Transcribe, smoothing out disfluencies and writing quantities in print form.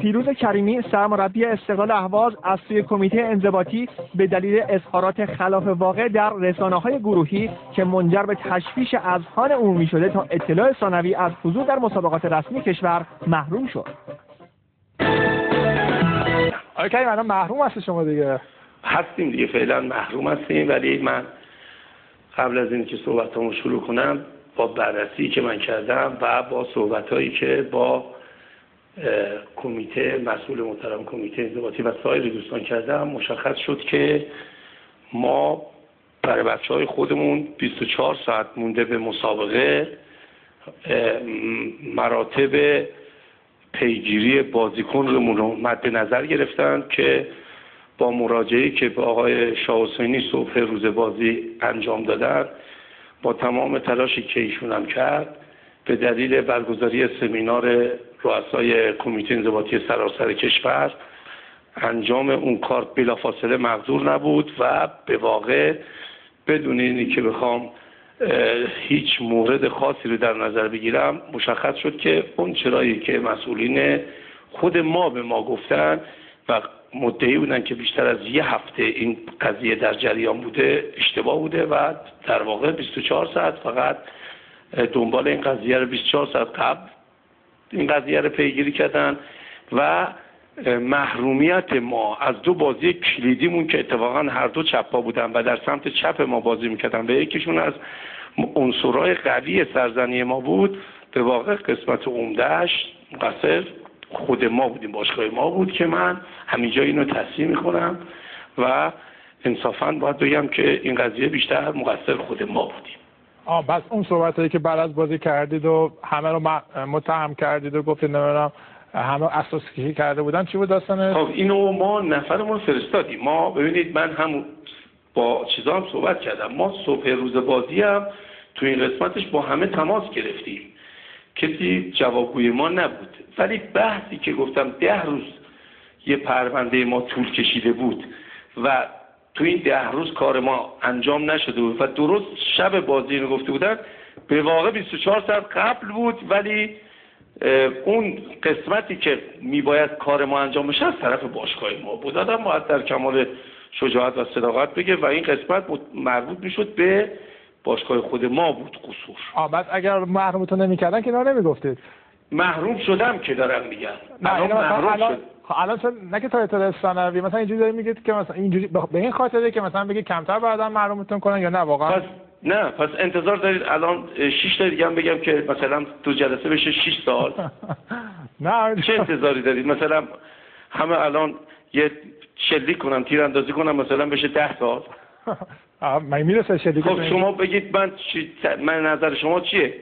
پیروز کریمی سرمربی استقلال اهواز از سوی کمیته انضباطی به دلیل اظهارات خلاف واقع در رسانه‌های گروهی که منجر به تشویش اذهان عمومی شده تا اطلاع ثانوی از حضور در مسابقات رسمی کشور محروم شد. آقای کریم الان محروم هستی شما دیگه؟ هستیم دیگه، فعلا محروم هستیم، ولی من قبل از اینکه صحبتامو شروع کنم با بررسی که من کردم و با صحبتایی که با کمیته مسئول محترم کمیته انضباطی و سایر دوستان کردم مشخص شد که ما برای بچه‌های خودمون 24 ساعت مونده به مسابقه مراتب پیگیری بازیکن رو مد نظر گرفتن که با مراجعه‌ای که به آقای شاه حسینی صبح روز بازی انجام دادن، با تمام تلاشی که ایشون هم کرد، به دلیل برگزاری سمینار رؤسای کمیته انضباطی سراسر کشور انجام اون کار بلافاصله مقدور نبود و به واقع بدون اینی که بخوام هیچ مورد خاصی رو در نظر بگیرم مشخص شد که اون چرایی که مسئولین خود ما به ما گفتن و مدعی بودن که بیشتر از یه هفته این قضیه در جریان بوده اشتباه بوده و در واقع 24 ساعت فقط دنبال این قضیه رو 24 ساعت قبل این قضیه رو پیگیری کردن و محرومیت ما از دو بازی کلیدیمون که اتفاقا هر دو چپا بودن و در سمت چپ ما بازی میکردن و یکیشون از عنصرهای قوی سرزنی ما بود، به واقع قسمت عمدهش مقصر خود ما بودیم، باشگاه ما بود که من همینجا اینو تصحیح میکنم و انصافاً باید بگم که این قضیه بیشتر مقصر خود ما بودیم. بس اون صحبتایی که بعد از بازی کردید و همه رو متهم کردید و گفتید نمیدونم همه اساس کشی کرده بودن، چی بود داستانه؟ خب اینو ما نفرمون فرستادیم. ما ببینید من هم با چیزا هم صحبت کردم، ما صبح روز بازی هم تو این قسمتش با همه تماس گرفتیم، کسی جوابگوی ما نبود، ولی بحثی که گفتم 10 روز یه پرونده ما طول کشیده بود و تو این 10 روز کار ما انجام نشده بود و درست شب بازی اینو گفته بودن، به واقع 24 ساعت قبل بود، ولی اون قسمتی که میباید کار ما انجام بشه از طرف باشگاه ما بود. آدم باید در کمال شجاعت و صداقت بگه و این قسمت مربوط میشد به باشگاه خود ما بود قصور. بعد اگر محرومتون نمیکردن که اینا نمیگفتید؟ محروم شدم که دارم میگم. الان نه که تا اطلاع ثانوی مثلا اینجوری دارید میگید که مثلا اینجوری به این خاطره که مثلا بگید کمتر بعدا محرومتون کنن یا نه واقعا؟ پس انتظار دارید الان 6 تا دیگه هم بگم که مثلا تو جلسه بشه 6 سال؟ نه چه انتظاری دارید؟ مثلا همه الان یه شلیک کنم، تیراندازی کنم، مثلا بشه 10 سال؟ من میرسه شلیک. خب شما بگید من نظر شما چیه؟